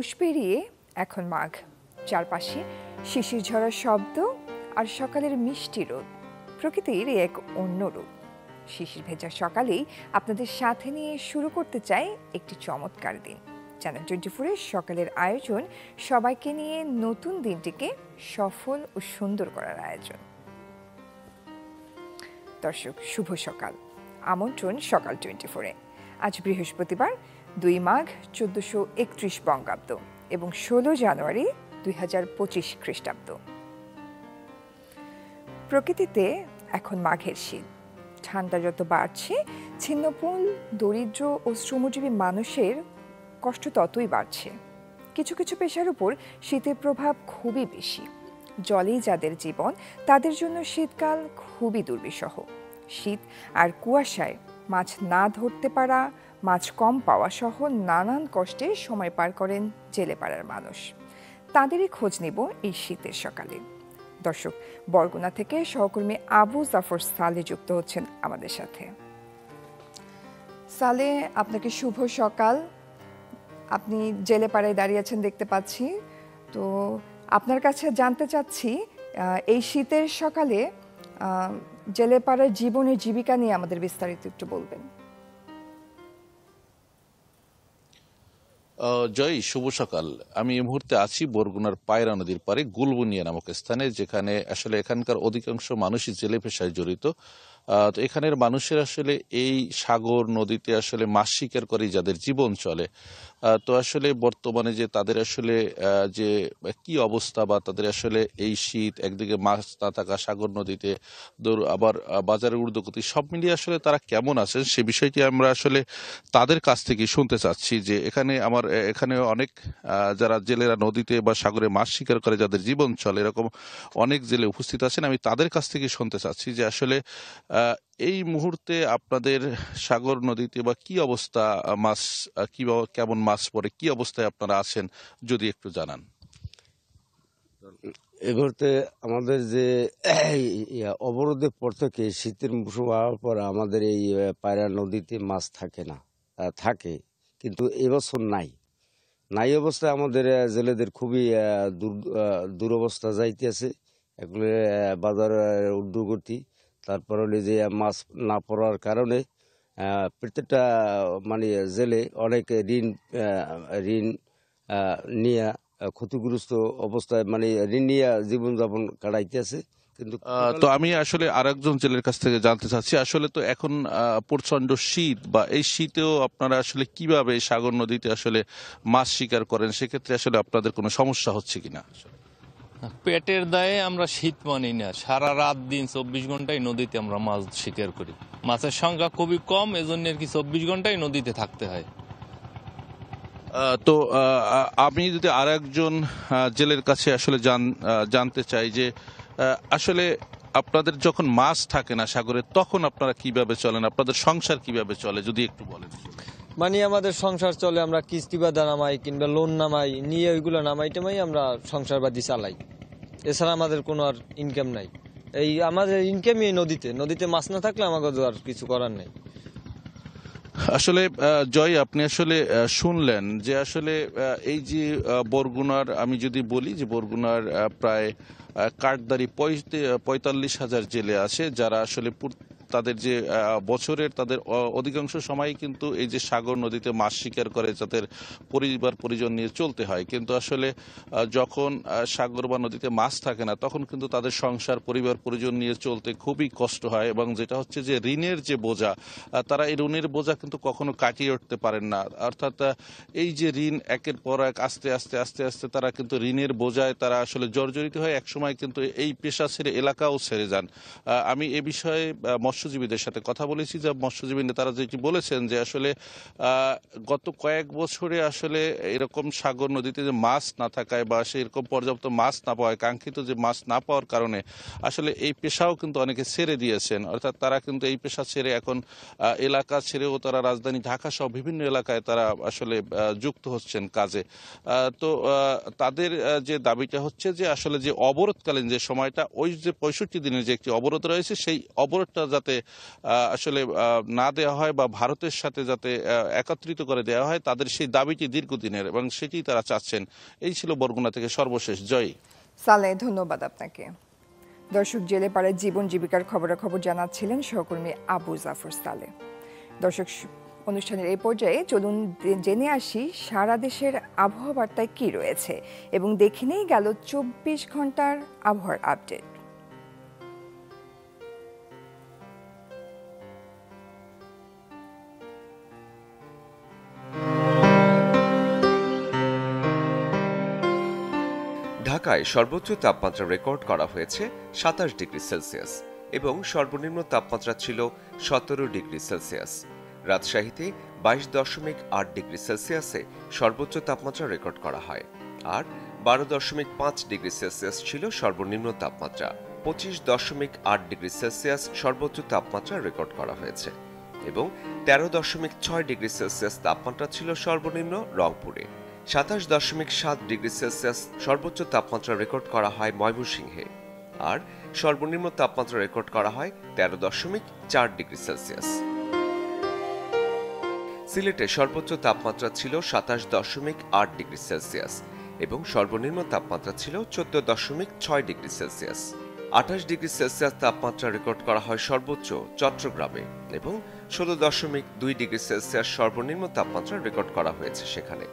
পৌষ পেরিয়ে এখন মাঘ, চারপাশে শিশির ঝরার শব্দ আর সকালের মিষ্টি রোদ, প্রকৃতির এক অন্য রূপ। শিশির ভেজা সকালেই আপনাদের সাথে নিয়ে শুরু করতে চাই একটি চমৎকার দিন। চ্যানেল 24-এর সকালের আয়োজন সবাইকে নিয়ে নতুন দিনটিকে সফল ও সুন্দর করার আয়োজন। দর্শক, শুভ সকাল, আমন্ত্রণ সকাল 24-এ। আজ বৃহস্পতিবার 2 মাঘ 1431 বঙ্গাব্দ এবং 16 জানুয়ারি 2025 খ্রিস্টাব্দ। প্রকৃতিতে এখন মাঘের শীত। ঠান্ডা যত বাড়ছে, ছিন্নমূল দরিদ্র ও শ্রমজীবী মানুষের কষ্ট ততই বাড়ছে। কিছু কিছু পেশার উপর শীতের প্রভাব খুবই বেশি। জলেই যাদের জীবন, তাদের জন্য শীতকাল খুবই দুর্বিষহ। শীত আর কুয়াশায় মাছ না ধরতে পারা, মাছ কম পাওয়া সহ নানান কষ্টে সময় পার করেন জেলে পাড়ার মানুষ। তাদেরই খোঁজ নেব এই শীতের সকালে। দর্শক, বরগুনা থেকে সহকর্মী আবু জাফর সালে যুক্ত হচ্ছেন আমাদের সাথে। সালে, আপনাকে শুভ সকাল। আপনি জেলে পাড়ায় দাঁড়িয়ে আছেন দেখতে পাচ্ছি। তো আপনার কাছে জানতে চাচ্ছি, এই শীতের সকালে জেলে পাড়ার জীবনের জীবিকা নিয়ে আমাদের বিস্তারিত একটু বলবেন। জয়, শুভ সকাল। আমি এই মুহূর্তে আছি বরগুনার পায়রা নদীর পারে গুলবুনিয়া নামক স্থানে, যেখানে আসলে এখানকার অধিকাংশ মানুষই জেলে পেশায় জড়িত। তো এখানের মানুষের আসলে এই সাগর নদীতে আসলে মাছ শিকার করে যাদের জীবন চলে। তো আসলে বর্তমানে যে তাদের আসলে যে কি অবস্থা, বা তাদের আসলে এই শীত, একদিকে মাছ না থাকা সাগর নদীতে, আবার বাজারের ঊর্ধ্বগতি, সব মিলিয়ে আসলে তারা কেমন আছেন সে বিষয়টি আমরা আসলে তাদের কাছ থেকে শুনতে চাচ্ছি। যে এখানে অনেক যারা জেলেরা নদীতে বা সাগরে মাছ শিকার করে যাদের জীবন চলে, এরকম অনেক জেলে উপস্থিত আছেন। আমি তাদের কাছ থেকে শুনতে চাচ্ছি যে আসলে এই মুহূর্তে আপনাদের সাগর নদীতে বা কি অবস্থা, মাছ কেমন মাছ পড়ে, কি অবস্থায় আপনারা আছেন যদি একটু জানান। এই মুহূর্তে আমাদের যে অবরোধের পর থেকে শীতের মৌসুম হওয়ার পর আমাদের এই পায়রা নদীতে মাছ থাকে না, থাকে কিন্তু এবছর নাই অবস্থায় আমাদের জেলেদের খুবই দুরবস্থা যাইতেছে। এগুলো বাজার ঊর্ধ্বগতি, তারপর হলে যে মাছ না পড়ার কারণে প্রত্যেকটা মানে জেলে অনেক ঋণ নিয়ে ক্ষতিগ্রস্ত অবস্থায়, মানে ঋণ নিয়ে জীবনযাপন কাটাইতেছে। কিন্তু তো আমি আসলে আরেকজন জেলের কাছ থেকে জানতে চাচ্ছি, আসলে তো এখন প্রচন্ড শীত, বা এই শীতেও আপনারা আসলে কিভাবে সাগর নদীতে আসলে মাছ শিকার করেন, সেক্ষেত্রে আসলে আপনাদের কোনো সমস্যা হচ্ছে কিনা? পেটের দায়ে আমরা শীত মানি না, সারা রাত দিন 24 ঘন্টায় নদীতে আমরা মাছ শিকার করি। মাছের সংখ্যা খুবই কম, এজন্য আর কি 24 ঘন্টায় নদীতে থাকতে হয়। তো আমি যদি আর একজন জেলের কাছে আসলে জানতে চাই যে আসলে আপনাদের যখন মাছ থাকে না সাগরে, তখন আপনারা কিভাবে চলেন, আপনাদের সংসার কিভাবে চলে যদি একটু বলেন। মানে আমাদের সংসার চলে, আমরা কিস্তি বাদা নামাই কিংবা লোন নামাই, নিয়ে ওইগুলো নামাই টামাই আমরা সংসারবাদী চালাই। এছাড়া আমাদের কোনো আর ইনকাম নাই। এই আমাদের ইনকামই নদীতে মাছ না থাকলে আমাদের আর কিছু করার নেই। আসলে জয়, আপনি আসলে শুনলেন যে আসলে এই যে বরগুনার, আমি যদি বলি যে বরগুনার প্রায় কাঠদারি 45,000 জেলে আছে, যারা আসলে তাদের যে বছরের তাদের অধিকাংশ সময় কিন্তু এই যে সাগর নদীতে মাছ শিকার করে যাদের পরিবার পরিজন নিয়ে চলতে হয়। কিন্তু আসলে যখন সাগর বা নদীতে মাছ থাকে না, তখন কিন্তু তাদের সংসার, পরিবার পরিজন নিয়ে চলতে খুবই কষ্ট হয়। এবং যেটা হচ্ছে যে ঋণের যে বোঝা, তারা এই ঋণের বোঝা কিন্তু কখনো কাটিয়ে উঠতে পারেন না। অর্থাৎ এই যে ঋণ একের পর এক আস্তে আস্তে আস্তে আস্তে তারা কিন্তু ঋণের বোঝায় তারা আসলে জর্জরিত হয়, একসময় কিন্তু এই পেশা ছেড়ে এলাকাও ছেড়ে যান। আমি এ বিষয়ে মৎস্যজীবীদের সাথে কথা বলেছি, যে মৎস্যজীবী নেতারা যেটি বলেছেন যে আসলে গত কয়েক বছরে আসলে এরকম সাগর নদীতে যে মাছ না থাকায়, বা সেরকম পর্যাপ্ত মাছ না পাওয়ায়, কাঙ্ক্ষিত যে মাছ না পাওয়ার কারণে আসলে এই পেশাও কিন্তু অনেকে ছেড়ে দিয়েছেন। অর্থাৎ তারা কিন্তু এই পেশা ছেড়ে এখন এলাকা ছেড়েও তারা রাজধানী ঢাকা সহ বিভিন্ন এলাকায় তারা আসলে যুক্ত হচ্ছেন কাজে। তো তাদের যে দাবিটা হচ্ছে যে আসলে যে অবরোধকালীন যে সময়টা, ওই যে 65 দিনের যে একটি অবরোধ রয়েছে, সেই অবরোধটা যাতে যাতে আসলে না দেওয়া হয় বা ভারতের সাথে যাতে একত্রিত করে দেওয়া হয়, তাদের সেই দাবিটি দীর্ঘদিনের এবং সেটি তারা চাচ্ছেন। এই ছিল বরগুনা থেকে সর্বশেষ। জয় সালে, ধন্যবাদ আপনাকে। দর্শক, জেলে পাড়ায় জীবন জীবিকার খবরাখবর জানাচ্ছিলেন সহকর্মী আবু জাফর সালে। দর্শক, অনুষ্ঠানের এই পর্যায়ে চলুন জেনে আসি সারা দেশের আবহাওয়া বার্তায় কি রয়েছে এবং দেখে নেই গেল 24 ঘন্টার আবহাওয়ার আপডেট। ঢাকায় সর্বোচ্চ তাপমাত্রা রেকর্ড করা হয়েছে 27 ডিগ্রি সেলসিয়াস এবং সর্বনিম্ন তাপমাত্রা ছিল 17 ডিগ্রি সেলসিয়াস। রাজশাহীতে 22.8 ডিগ্রি সেলসিয়াসে সর্বোচ্চ তাপমাত্রা রেকর্ড করা হয়, আর 12.5 ডিগ্রি সেলসিয়াস ছিল সর্বনিম্ন তাপমাত্রা। 25.8 ডিগ্রি সেলসিয়াস সর্বোচ্চ তাপমাত্রা রেকর্ড করা হয়েছে এবং 13.6 ডিগ্রি সেলসিয়াস তাপমাত্রা ছিল সর্বনিম্ন রংপুরে। 27.7 ডিগ্রি সেলসিয়াস সর্বোচ্চ তাপমাত্রা রেকর্ড করা হয় ময়মনসিংহে, আর সর্বনিম্ন তাপমাত্রা রেকর্ড করা হয় 13.4 ডিগ্রি সেলসিয়াস। সিলেটে সর্বোচ্চ তাপমাত্রা ছিল 27.8 ডিগ্রি সেলসিয়াস এবং সর্বনিম্ন তাপমাত্রা ছিল 14.6 ডিগ্রি সেলসিয়াস। 28 ডিগ্রি সেলসিয়াস তাপমাত্রা রেকর্ড করা হয় সর্বোচ্চ চট্টগ্রামে এবং 16.2 ডিগ্রি সেলসিয়াস সর্বনিম্ন তাপমাত্রা রেকর্ড করা হয়েছে সেখানে।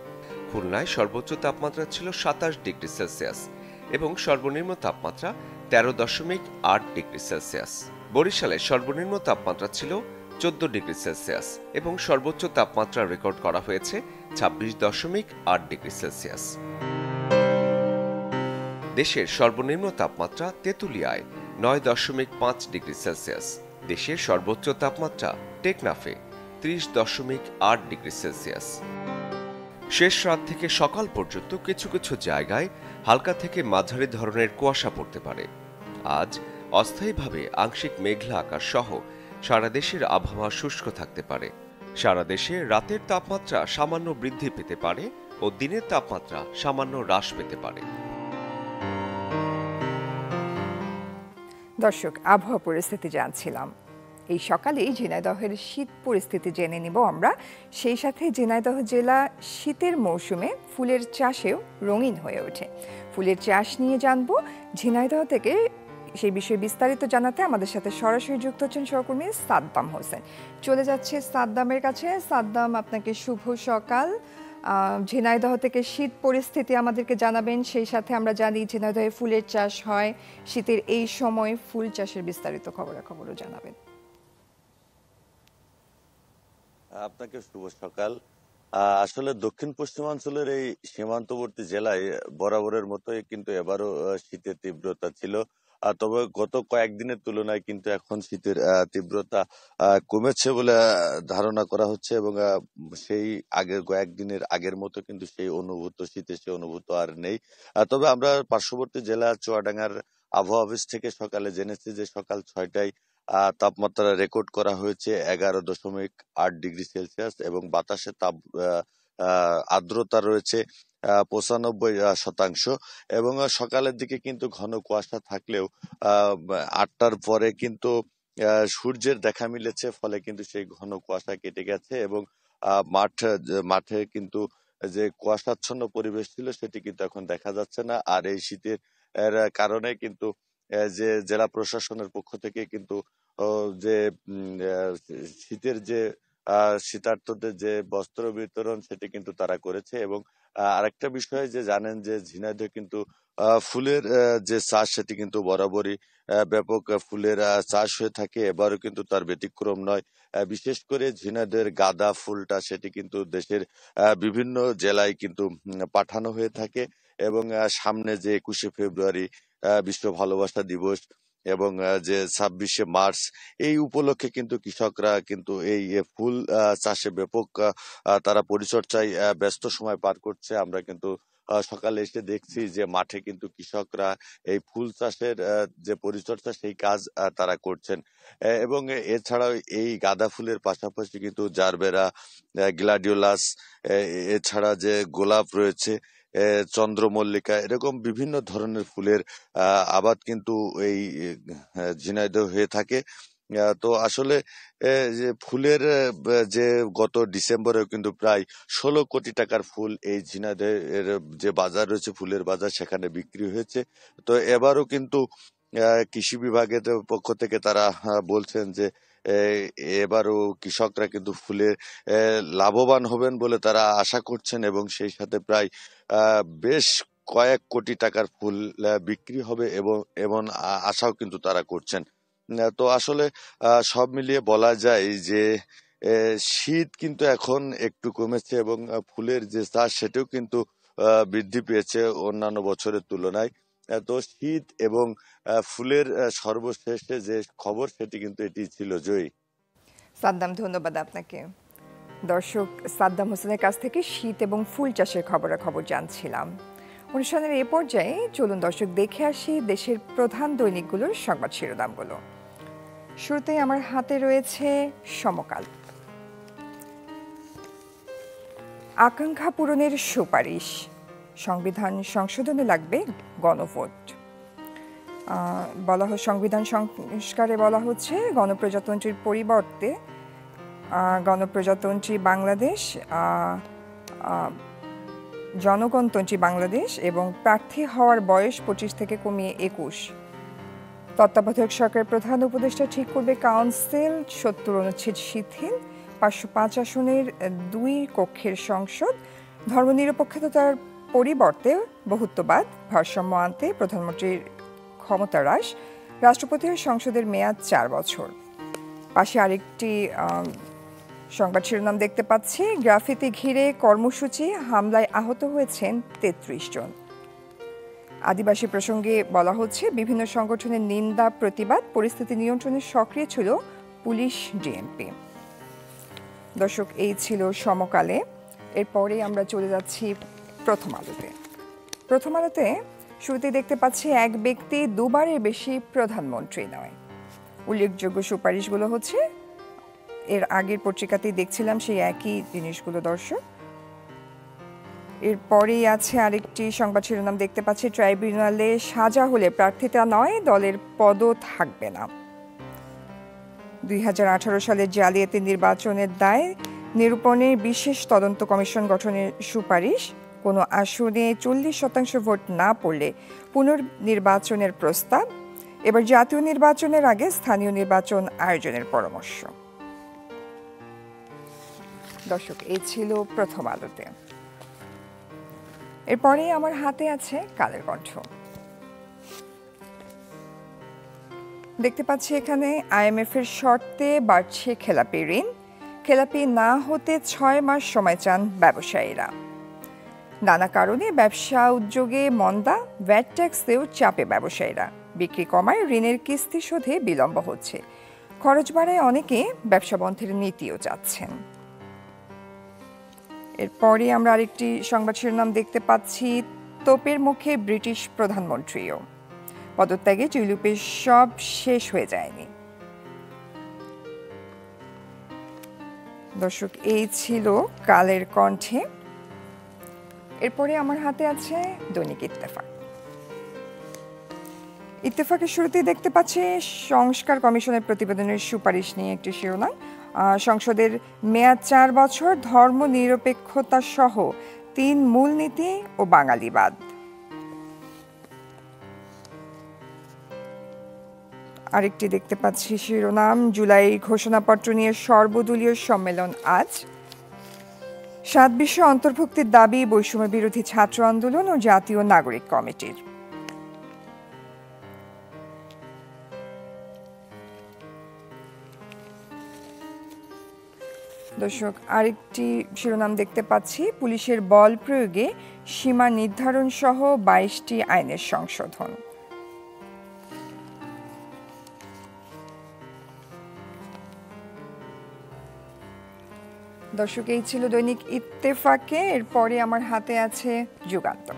খুলনায় সর্বোচ্চ তাপমাত্রা ছিল 27 ডিগ্রি সেলসিয়াস এবং সর্বনিম্ন তাপমাত্রা 13.8 ডিগ্রি সেলসিয়াস। বরিশালে সর্বনিম্ন তাপমাত্রা ছিল 14 ডিগ্রি সেলসিয়াস এবং সর্বোচ্চ তাপমাত্রা রেকর্ড করা হয়েছে 26.8 ডিগ্রি সেলসিয়াস। দেশের সর্বনিম্ন তাপমাত্রা তেঁতুলিয়ায় 9.5 ডিগ্রি সেলসিয়াস। দেশের সর্বোচ্চ তাপমাত্রা টেকনাফে 30.8 ডিগ্রি সেলসিয়াস। শেষ রাত থেকে সকাল পর্যন্ত কিছু কিছু জায়গায় হালকা থেকে মাঝারি ধরনের কুয়াশা পড়তে পারে। আজ অস্থায়ীভাবে আংশিক মেঘলা আকাশ সহ সারা দেশের আবহাওয়া শুষ্ক থাকতে পারে। সারা দেশে রাতের তাপমাত্রা সামান্য বৃদ্ধি পেতে পারে ও দিনের তাপমাত্রা সামান্য হ্রাস পেতে পারে। দর্শক, আবহাওয়া পরিস্থিতি জানছিলাম। এই সকালেই ঝিনাইদহের শীত পরিস্থিতি জেনে নিব আমরা। সেই সাথে ঝিনাইদহ জেলা শীতের মৌসুমে ফুলের চাষেও রঙিন হয়ে ওঠে। ফুলের চাষ নিয়ে জানবো ঝিনাইদহ থেকে। সেই বিষয়ে বিস্তারিত জানাতে আমাদের সাথে সরাসরি যুক্ত হচ্ছেন সহকর্মী সাদ্দাম হোসেন। চলে যাচ্ছে সাদ্দামের কাছে। সাদ্দাম, আপনাকে শুভ সকাল। ঝিনাইদহ থেকে শীত পরিস্থিতি আমাদেরকে জানাবেন। সেই সাথে আমরা জানি ঝিনাইদহে ফুলের চাষ হয়, শীতের এই সময় ফুল চাষের বিস্তারিত খবরাখবরও জানাবেন। আপনাকে শুভ সকাল। আসলে দক্ষিণ পশ্চিমাঞ্চলের এই সীমান্তবর্তী জেলায় বরাবরের মতোই কিন্তু এবারও শীতের তীব্রতা ছিল। তবে গত কয়েকদিনের তুলনায় কিন্তু এখন শীতের তীব্রতা কমেছে বলে ধারণা করা হচ্ছে এবং সেই আগের কয়েকদিনের আগের মতো কিন্তু সেই অনুভূত শীতের সেই অনুভূত আর নেই। তবে আমরা পার্শ্ববর্তী জেলা চুয়াডাঙ্গার আবহাওয়া অফিস থেকে সকালে জেনেছি যে সকাল 6টায় তাপমাত্রা রেকর্ড করা হয়েছে 11.8 ডিগ্রি সেলসিয়াস এবং বাতাসে আর্দ্রতা রয়েছে 95% এবং সকালের দিকে কিন্তু ঘন কুয়াশা থাকলেও 8টার পরে কিন্তু সূর্যের দেখা মিলেছে, ফলে কিন্তু সেই ঘন কুয়াশা কেটে গেছে এবং মাঠে কিন্তু যে কুয়াশাচ্ছন্ন পরিবেশ ছিল সেটি কিন্তু এখন দেখা যাচ্ছে না। আর এই শীতের কারণে কিন্তু যে জেলা প্রশাসনের পক্ষ থেকে কিন্তু যে শীতের যে শীতার্তদের যে বস্ত্র বিতরণ সেটি কিন্তু তারা করেছে। এবং আরেকটা বিষয় যে জানেন যে ঝিনাইদহ কিন্তু ফুলের যে চাষ সেটি কিন্তু বরাবরই ব্যাপক ফুলের চাষ হয়ে থাকে, এবারও কিন্তু তার ব্যতিক্রম নয়। বিশেষ করে ঝিনাইদহের গাঁদা ফুলটা সেটি কিন্তু দেশের বিভিন্ন জেলায় কিন্তু পাঠানো হয়ে থাকে এবং সামনে যে 21শে ফেব্রুয়ারি বিশ্ব ভালোবাসা দিবস এবং যে 26শে মার্চ এই উপলক্ষে কিন্তু কৃষকরা কিন্তু এই ফুল চাষে ব্যাপক তারা পরিচর্যায় ব্যস্ত সময় পার করছে। আমরা কিন্তু সকালে এসে দেখছি যে মাঠে কিন্তু কৃষকরা এই ফুল চাষের যে পরিচর্যা সেই কাজ তারা করছেন। এবং এছাড়াও এই গাঁদা ফুলের পাশাপাশি কিন্তু জারবেরা, গ্ল্যাডিওলাস, এছাড়া যে গোলাপ রয়েছে, চন্দ্রমল্লিকা, এরকম বিভিন্ন ধরনের ফুলের আবাদ কিন্তু এই ঝিনাইদহ হয়ে থাকে। তো আসলে যে ফুলের যে গত ডিসেম্বরেও কিন্তু প্রায় 16 কোটি টাকার ফুল এই ঝিনাইদহের যে বাজার রয়েছে, ফুলের বাজার, সেখানে বিক্রি হয়েছে। তো এবারও কিন্তু কৃষি বিভাগের পক্ষ থেকে তারা বলছেন যে এবারও কৃষকরা কিন্তু ফুলে লাভবান হবেন বলে তারা আশা করছেন, এবং সেই সাথে প্রায় বেশ কয়েক কোটি টাকার ফুল বিক্রি হবে এবং এমন আশাও কিন্তু তারা করছেন। তো আসলে সব মিলিয়ে বলা যায় যে শীত কিন্তু এখন একটু কমেছে, এবং ফুলের যে চাষ সেটাও কিন্তু বৃদ্ধি পেয়েছে অন্যান্য বছরের তুলনায়। তো শীত এবং ফুলের সর্বশেষে যে খবর সেটি কিন্তু এটি ছিল। জয়ী, সাদ্দাম, ধন্যবাদ আপনাকে। দর্শক, সাদ্দাম হোসেনের কাছ থেকে শীত এবং ফুল চাষের খবরাখবর জানছিলাম। অনুষ্ঠানের এ পর্যায়ে চলুন দর্শক দেখে আসি দেশের প্রধান দৈনিকগুলোর সংবাদ শিরোনামগুলো। শুরুতেই আমার হাতে রয়েছে সমকাল। আকাঙ্ক্ষা পূরণের সুপারিশ, সংবিধান সংশোধনে লাগবে গণভোট। বলা হয় সংবিধান সংস্কারে বলা হচ্ছে গণপ্রজাতন্ত্রীর পরিবর্তে গণপ্রজাতন্ত্রী বাংলাদেশ, জনগণতন্ত্রী বাংলাদেশ এবং প্রার্থী হওয়ার বয়স 25 থেকে কমিয়ে 21। তত্ত্বাবধায়ক সরকারের প্রধান উপদেষ্টা ঠিক করবে কাউন্সিল, 70 অনুচ্ছেদ শিথিল, 505 আসনের 2 কক্ষের সংসদ, ধর্মনিরপেক্ষতার পরিবর্তে বহুত্ববাদ, ভারসাম্য আনতে প্রধানমন্ত্রীর ক্ষমতা হ্রাস, রাষ্ট্রপতি ও সংসদের মেয়াদ 4 বছর। পাশে আরেকটি সংবাদ শিরোনাম দেখতে পাচ্ছি, গ্রাফিতি ঘিরে কর্মসূচি, হামলায় আহত হয়েছেন 33 জন। আদিবাসী প্রসঙ্গে বলা হচ্ছে বিভিন্ন সংগঠনের নিন্দা প্রতিবাদ, পরিস্থিতি নিয়ন্ত্রণে সক্রিয় ছিল পুলিশ, ডিএমপি। দর্শক, এই ছিল সমকালে। এরপরে আমরা চলে যাচ্ছি প্রথম আলোতে। প্রথম আলোতে শুরুতে দেখতে পাচ্ছি এক ব্যক্তি দুবারের বেশি প্রধানমন্ত্রী নয়। উল্লেখযোগ্য সুপারিশগুলো হচ্ছে, এর আগের পত্রিকাতেই দেখছিলাম সেই একই জিনিসগুলো দর্শক। এরপরেই আছে আরেকটি সংবাদ শিরোনাম দেখতে পাচ্ছি, ট্রাইব্যুনালে সাজা হলে প্রার্থিতা নয়, দলের পদও থাকবে না। 2018 সালের জালিয়াতি নির্বাচনের দায় নিরূপণে বিশেষ তদন্ত কমিশন গঠনের সুপারিশ, কোনো আসনে 40% ভোট না পড়লে পুনর্নির্বাচনের প্রস্তাব, এবার জাতীয় নির্বাচনের আগে স্থানীয় নির্বাচন আয়োজনের পরামর্শ। দর্শক, এই ছিল প্রথম আলোতে। এরপরে আমার হাতে আছে কালের কণ্ঠ। দেখতে পাচ্ছি এখানে IMF এর শর্তে বাড়ছে খেলাপি ঋণ, খেলাপি না হতে 6 মাস সময় চান ব্যবসায়ীরা। নানা কারণে ব্যবসা উদ্যোগে মন্দা, ভ্যাট ট্যাক্সেও চাপে ব্যবসায়ীরা, বিক্রি কমায় ঋণের কিস্তি শোধে বিলম্ব হচ্ছে, খরচ বাড়ায় অনেকে ব্যবসা বন্ধের নীতিও চাচ্ছেন। এরপরে আমরা আরেকটি সংবাদ শিরোনাম দেখতে পাচ্ছি, তোপের মুখে ব্রিটিশ প্রধানমন্ত্রীও, পদত্যাগে জুলুপের সব শেষ হয়ে যায়নি। দর্শক, এই ছিল কালের কণ্ঠে। এরপরে আমার হাতে আছে দৈনিক ইত্তেফাক। ইত্তেফাকের শুরুতেই দেখতে পাচ্ছি সংস্কার কমিশনের প্রতিবেদনের সুপারিশ নিয়ে একটি শিরোনাম, সংসদের মেয়াদ 4 বছর, ধর্ম নিরপেক্ষতা সহ 3 মূলনীতি ও বাঙালিবাদ। আরেকটি দেখতে পাচ্ছি শিরোনাম, জুলাই ঘোষণাপত্র নিয়ে সর্বদলীয় সম্মেলন আজ, 7 বিষয় অন্তর্ভুক্তির দাবি বৈষম্য বিরোধী ছাত্র আন্দোলন ও জাতীয় নাগরিক কমিটির। দর্শক, আরেকটি শিরোনাম দেখতে পাচ্ছি, পুলিশের বল প্রয়োগে সীমা নির্ধারণ সহ 22টি আইনের সংশোধন। দর্শক, এই ছিল দৈনিক ইত্তেফাকে। এরপরে আমার হাতে আছে যুগান্তর।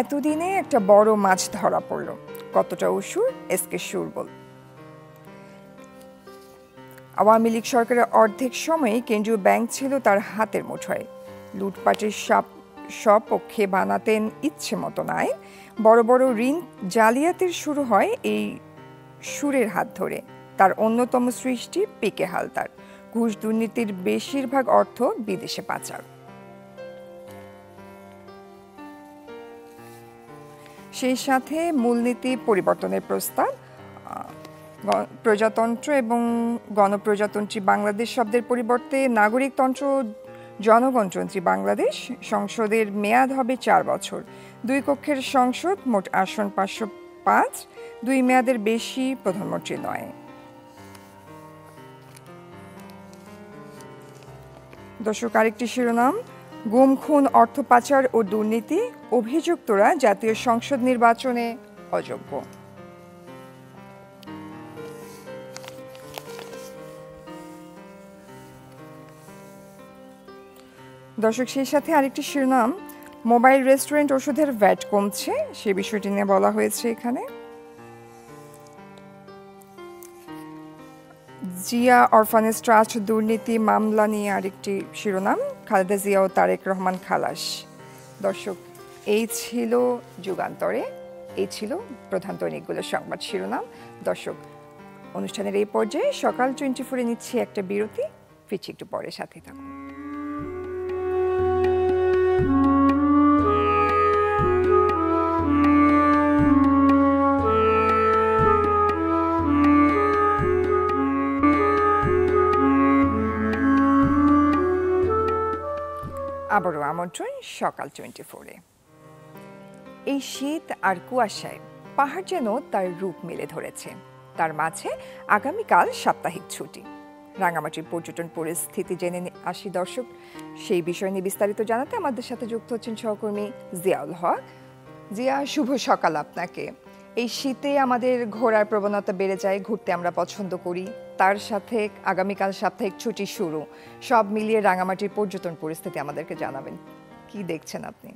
এতদিনে একটা বড় মাছ ধরা পড়ল, কতটা উসুর এসকে সুরবল। আওয়ামী লীগ সরকারের অর্ধেক সময়ে কেন্দ্রীয় ব্যাংক ছিল তার হাতের মুঠোয়, লুটপাটের স্বপক্ষে বানাতেন ইচ্ছে মতো আইন। বড় বড় ঋণ জালিয়াতির শুরু হয় এই সুরের হাত ধরে। তার অন্যতম সৃষ্টি পিকে হালদার। ঘুষ দুর্নীতির বেশিরভাগ অর্থ বিদেশে পাচার। সেই সাথে মূলনীতি পরিবর্তনের প্রস্তাব। প্রজাতন্ত্র এবং গণপ্রজাতন্ত্রী বাংলাদেশ শব্দের পরিবর্তে নাগরিকতন্ত্র জনগণতন্ত্রী বাংলাদেশ। সংসদের মেয়াদ হবে 4 বছর। 2 কক্ষের সংসদ, মোট আসন 505। 2 মেয়াদের বেশি প্রধানমন্ত্রী নয়। দর্শক, আরেকটি শিরোনাম, গুম খুন অর্থ পাচার ও দুর্নীতি, অভিযুক্তরা জাতীয় সংসদ নির্বাচনে অযোগ্য। দর্শক, সেই সাথে আরেকটি শিরোনাম, মোবাইল রেস্টুরেন্ট ওষুধের ভ্যাট কমছে, সে বিষয়টি নিয়ে বলা হয়েছে এখানে। জিয়া অরফানেজ ট্রাস্ট দুর্নীতি মামলা নিয়ে আরেকটি শিরোনাম, খালেদা জিয়া ও তারেক রহমান খালাস। দর্শক, এই ছিল যুগান্তরে, এই ছিল প্রধান দৈনিকগুলোর সংবাদ শিরোনাম। দর্শক, অনুষ্ঠানের এই পর্যায়ে সকাল 24-এ নিচ্ছি একটা বিরতি, ফিরছি একটু পরে, সাথে থাকুন। আবারও আমন্ত্রণ সকাল 24-এ। এই শীত আর কুয়াশায় পাহাড় যেন তার রূপ মেলে ধরেছে। তার মাঝে আগামীকাল সাপ্তাহিক ছুটি। রাঙামাটির পর্যটন পরিস্থিতি জেনে আসি দর্শক। সেই বিষয় নিয়ে বিস্তারিত জানাতে আমাদের সাথে যুক্ত হচ্ছেন সহকর্মী জিয়াউল হক। জিয়া, শুভ সকাল আপনাকে। এই শীতে আমাদের ঘোরার প্রবণতা বেড়ে যায়, ঘুরতে আমরা পছন্দ করি, তার সাথে আগামীকাল সাপ্তাহিক ছুটি শুরু, সব মিলিয়ে রাঙামাটির পর্যটন পরিস্থিতি আমাদেরকে জানাবেন, কি দেখছেন আপনি?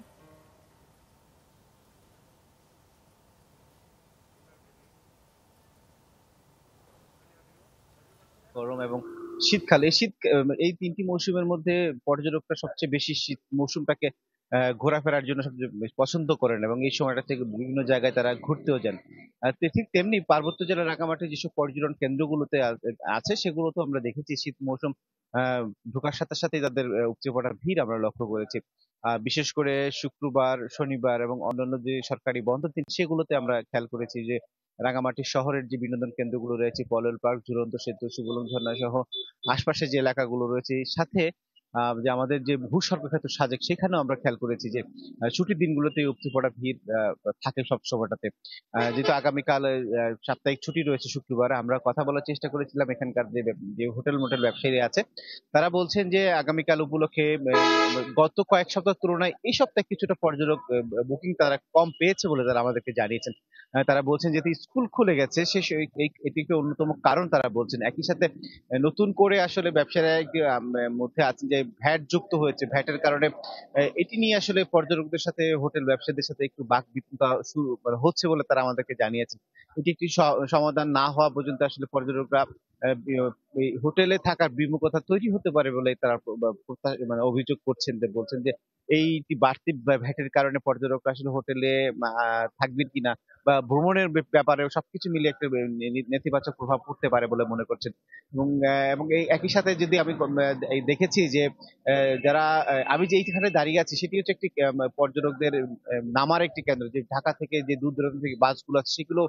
গরম এবং শীতকালে এই 3টি মৌসুমের মধ্যে পর্যটকরা সবচেয়ে বেশি শীত মৌসুমটাকে ঘোরাফেরার জন্য সবচেয়ে বেশি পছন্দ করেন এবং এই সময়টা থেকে বিভিন্ন জায়গায় তারা ঘুরতেও যান। ঠিক তেমনি পার্বত্য জেলা রাঙামাটির যেসব পর্যটন কেন্দ্রগুলোতে আছে সেগুলোতে আমরা দেখেছি শীত মৌসুম ঢোকার সাথে সাথে তাদের উপচে পড়া ভিড় আমরা লক্ষ্য করেছি। বিশেষ করে শুক্রবার, শনিবার এবং অন্যান্য যে সরকারি বন্ধ দিন সেগুলোতে আমরা খেয়াল করেছি যে রাঙামাটি শহরের যে বিনোদন কেন্দ্রগুলো রয়েছে, পলল পার্ক, ঝুলন্ত সেতু, সুবলং ঝর্ণা সহ আশপাশে যে এলাকাগুলো রয়েছে, সাথে যে আমাদের যে ভূস্বর্গখ্যাত সাজেক, সেখানেও আমরা খেয়াল করেছি যে ছুটির দিনগুলোতে উপচে পড়া ভিড় থাকে সব সময়টাতে। যেহেতু আগামীকাল সাপ্তাহিক ছুটি রয়েছে শুক্রবার, আমরা কথা বলার চেষ্টা করেছিলাম এখানকার যে হোটেল মোটেল ব্যবসায়ী আছে, তারা বলছেন যে আগামীকাল উপলক্ষে গত কয়েক সপ্তাহ তুলনায় এই সপ্তাহে কিছুটা পর্যটক বুকিং তারা কম পেয়েছে বলে তারা আমাদেরকে জানিয়েছেন। তারা বলছেন যেহেতু স্কুল খুলে গেছে এটি একটি অন্যতম কারণ তারা বলছেন। একই সাথে নতুন করে আসলে ব্যবসায়ীরা মধ্যে আছেন যে ভ্যাট যুক্ত হয়েছে, ভ্যাটের কারণে এটি নিয়ে আসলে পর্যটকদের সাথে হোটেল ব্যবসায়ীদের সাথে একটু বাকবিতণ্ডা হচ্ছে বলে তারা আমাদেরকে জানিয়েছেন। এটি একটি সমাধান না হওয়া পর্যন্ত আসলে পর্যটকরা হোটেলে থাকার বিমুখতা তৈরি হতে পারে বলে তারা মানে অভিযোগ করছেন, বলছেন যে এই বাড়তি ভ্যাটের কারণে পর্যটকরা আসলে হোটেলে থাকবেন কিনা বা ভ্রমণের ব্যাপারে সবকিছু মিলিয়ে একটা নেতিবাচক প্রভাব পড়তে পারে বলে মনে করছেন। এবং এই একই সাথে যদি আমি দেখেছি যে যারা আমি যে এইখানে দাঁড়িয়ে আছি সেটি হচ্ছে একটি পর্যটকদের নামার একটি কেন্দ্র, যে ঢাকা থেকে যে দূর দূরান্ত থেকে বাসগুলো আছে সেগুলো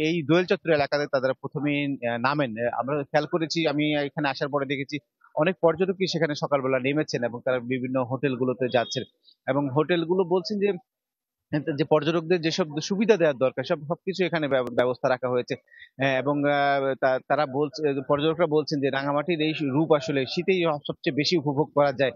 এই দোয়েল চত্বর এলাকাতে তারা প্রথমেই নামেন। আমরা খেয়াল করেছি, আমি এখানে আসার পরে দেখেছি অনেক পর্যটকই সেখানে সকালবেলা নেমেছেন এবং তারা বিভিন্ন হোটেলগুলোতে যাচ্ছেন এবং হোটেলগুলো বলছেন যে পর্যটকদের যেসব সুবিধা দেওয়ার দরকার সবকিছু এখানে ব্যবস্থা রাখা হয়েছে। এবং তারা পর্যটকরা বলছেন যে রাঙামাটির এই রূপ আসলে শীতেই সবচেয়ে বেশি উপভোগ করা যায়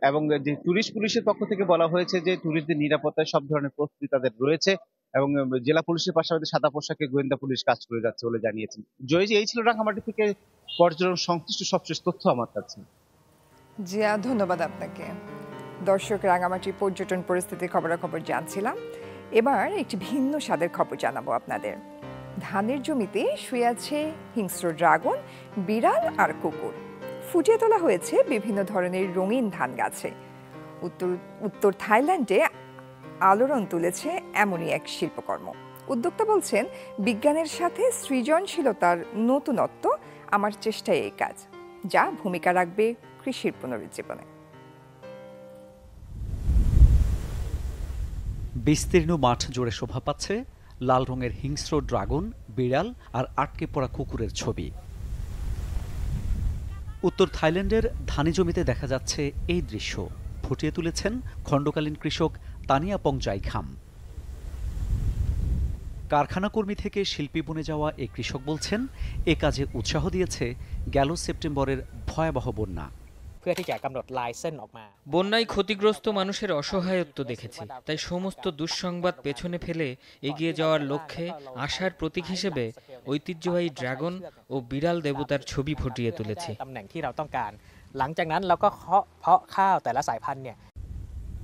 এবং যে টুরিস্ট পুলিশের পক্ষ থেকে বলা হয়েছে যে টুরিস্টদের নিরাপত্তায় সব ধরনের প্রস্তুতি তাদের রয়েছে এবং জেলা পুলিশের পাশাপাশি সাদা পোশাকে গোয়েন্দা পুলিশ কাজ করে যাচ্ছে বলে জানিয়েছেন। জয়জি, এই ছিল রাঙামাটি থেকে পর্যটন সংশ্লিষ্ট সবশেষ তথ্য আমার কাছে। জিয়া, ধন্যবাদ আপনাকে। দর্শক, রাঙামাটির পর্যটন পরিস্থিতির খবরাখবর জানছিলাম। এবার একটি ভিন্ন স্বাদের খবর জানাবো আপনাদের। ধানের জমিতে শুয়ে আছে হিংস্র ড্রাগন, বিড়াল আর কুকুর। ফুটিয়ে তোলা হয়েছে বিভিন্ন ধরনের রঙিন ধান গাছে। উত্তর থাইল্যান্ডে আলোড়ন তুলেছে এমনই এক শিল্পকর্ম। উদ্যোক্তা বলছেন, বিজ্ঞানের সাথে সৃজনশীলতার নতুনত্ব আমার চেষ্টায় এই কাজ, যা ভূমিকা রাখবে কৃষির পুনরুজ্জীবনে। বিস্তীর্ণ মাঠ জুড়ে শোভা পাচ্ছে লাল রঙের হিংস্র ড্রাগন, বিড়াল আর আটকে পড়া কুকুরের ছবি। উত্তর থাইল্যান্ডের ধানি জমিতে দেখা যাচ্ছে এই দৃশ্য ফুটিয়ে তুলেছেন খণ্ডকালীন কৃষক তানিয়াপং জাইখাম। কারখানা কর্মী থেকে শিল্পী বনে যাওয়া এই কৃষক বলছেন, এ কাজে উৎসাহ দিয়েছে গেল সেপ্টেম্বরের ভয়াবহ বন্যা। বন্যায় ক্ষতিগ্রস্ত মানুষের অসহায়ত্ব দেখেছি, তাই সমস্ত দুঃসংবাদ পেছনে ফেলে এগিয়ে যাওয়ার লক্ষ্যে আশার প্রতীক হিসেবে ঐতিহ্যবাহী ড্রাগন ও বিড়াল দেবতার ছবি ফুটিয়ে তুলেছি।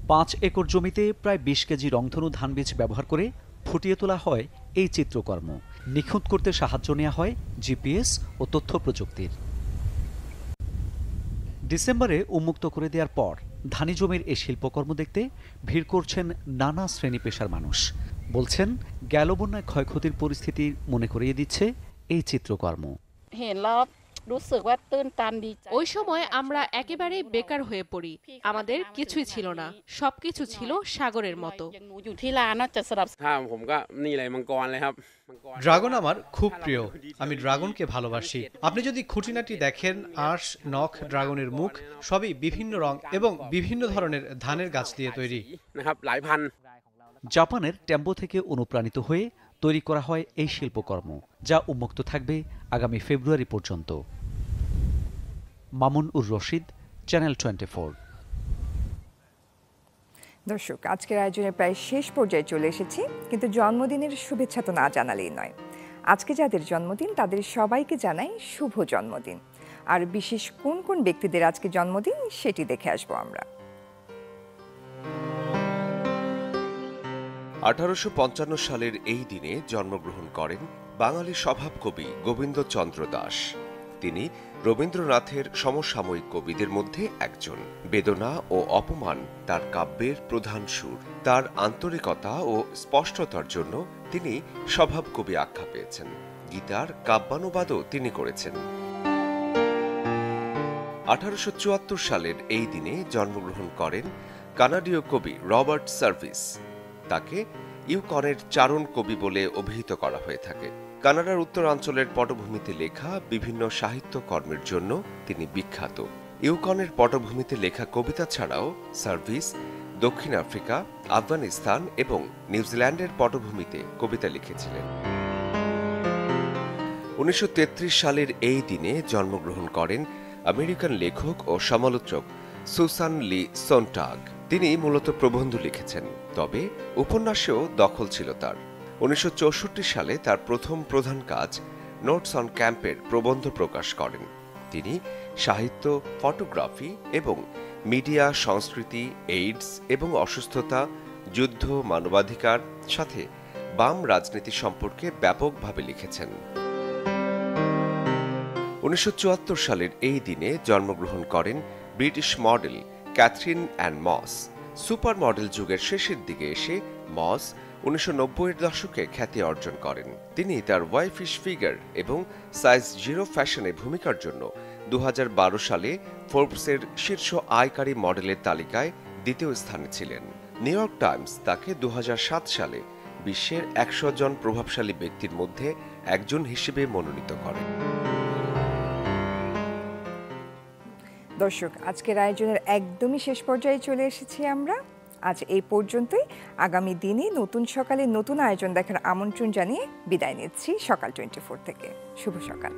5 একর জমিতে প্রায় 20 কেজি রংধনু ধান বীজ ব্যবহার করে ফুটিয়ে তোলা হয় এই চিত্রকর্ম। নিখুঁত করতে সাহায্য নেওয়া হয় জিপিএস ও তথ্য প্রযুক্তির। ডিসেম্বরে উন্মুক্ত করে দেওয়ার পর ধানি জমির এই শিল্পকর্ম দেখতে ভিড় করছেন নানা শ্রেণী পেশার মানুষ। বলছেন, গেল বন্যায় ক্ষয়ক্ষতির পরিস্থিতি মনে করিয়ে দিচ্ছে এই চিত্রকর্ম। ওই সময় আমরা একেবারেই বেকার হয়ে পড়ি, আমাদের কিছুই ছিল না, সবকিছু ছিল সাগরের মতো। ড্রাগন আমার খুব প্রিয়, আমি ড্রাগনকে ভালোবাসি। আপনি যদি খুঁটিনাটি দেখেন, আঁশ, নখ, ড্রাগনের মুখ সবই বিভিন্ন রং এবং বিভিন্ন ধরনের ধানের গাছ দিয়ে তৈরি। জাপানের টেম্বো থেকে অনুপ্রাণিত হয়ে তৈরি করা হয় এই শিল্পকর্ম, যা উন্মুক্ত থাকবে আগামী ফেব্রুয়ারি পর্যন্ত। মামুন উর রশিদ, চ্যানেল 24। দর্শক, আজকের আয়োজনের প্রায় শেষ পর্যায়ে চলে এসেছি, কিন্তু জন্মদিনের শুভেচ্ছা তো না জানালেই নয়। আজকে যাদের জন্মদিন তাদের সবাইকে জানাই শুভ জন্মদিন। আর বিশেষ কোন কোন ব্যক্তিদের আজকে জন্মদিন সেটি দেখে আসবো আমরা। 1855 সালের এই দিনে জন্মগ্রহণ করেন বাঙালি স্বভাবকবি গোবিন্দচন্দ্র দাস। তিনি রবীন্দ্রনাথের সমসাময়িক কবিদের মধ্যে একজন। বেদনা ও অপমান তার কাব্যের প্রধান সুর। তার আন্তরিকতা ও স্পষ্টতার জন্য তিনি স্বভাবকবি আখ্যা পেয়েছেন। গীতার কাব্যানুবাদও তিনি করেছেন। 1874 সালের এই দিনে জন্মগ্রহণ করেন কানাডীয় কবি রবার্ট সার্ভিস। তাকে ইউকনের চারণ কবি বলে অভিহিত করা হয়ে থাকে। কানাডার উত্তরাঞ্চলের পটভূমিতে লেখা বিভিন্ন সাহিত্য কর্মের জন্য তিনি বিখ্যাত। ইউকনের পটভূমিতে লেখা কবিতা ছাড়াও সার্ভিস দক্ষিণ আফ্রিকা, আফগানিস্তান এবং নিউজিল্যান্ডের পটভূমিতে কবিতা লিখেছিলেন। 1933 সালের এই দিনে জন্মগ্রহণ করেন আমেরিকান লেখক ও সমালোচক সুসান লি সোনটাগ। তিনি মূলত প্রবন্ধ লিখেছেন, তবে উপন্যাসেও দখল ছিল তার। 1964 সালে তার প্রথম প্রধান কাজ নোটস অন ক্যাম্পের প্রবন্ধ প্রকাশ করেন। তিনি সাহিত্য, ফটোগ্রাফি এবং মিডিয়া, সংস্কৃতি, এইডস এবং অসুস্থতা, যুদ্ধ, মানবাধিকার সাথে বাম রাজনীতি সম্পর্কে ব্যাপকভাবে লিখেছেন। 1974 সালের এই দিনে জন্মগ্রহণ করেন British model Catherine Ann Moss. Supermodel যুগের শেষের দিকে এসে মস 1990-এর দশকে খ্যাতি অর্জন করেন। তিনি তার ওয়াইফিশ ফিগার এবং সাইজ 0 ফ্যাশনে ভূমিকার জন্য 2012 সালে ফোর্বসের শীর্ষ আয়কারী মডেলের তালিকায় দ্বিতীয় স্থানে ছিলেন। নিউ ইয়র্ক টাইমস তাকে 2007 সালে বিশ্বের 100 জন প্রভাবশালী ব্যক্তির মধ্যে একজন হিসেবে মনোনীত করে। দর্শক, আজকের আয়োজনের একদমই শেষ পর্যায়ে চলে এসেছি আমরা। আজ এই পর্যন্তই। আগামী দিনে নতুন সকালে নতুন আয়োজন দেখার আমন্ত্রণ জানিয়ে বিদায় নিচ্ছি সকাল 24 থেকে। শুভ সকাল।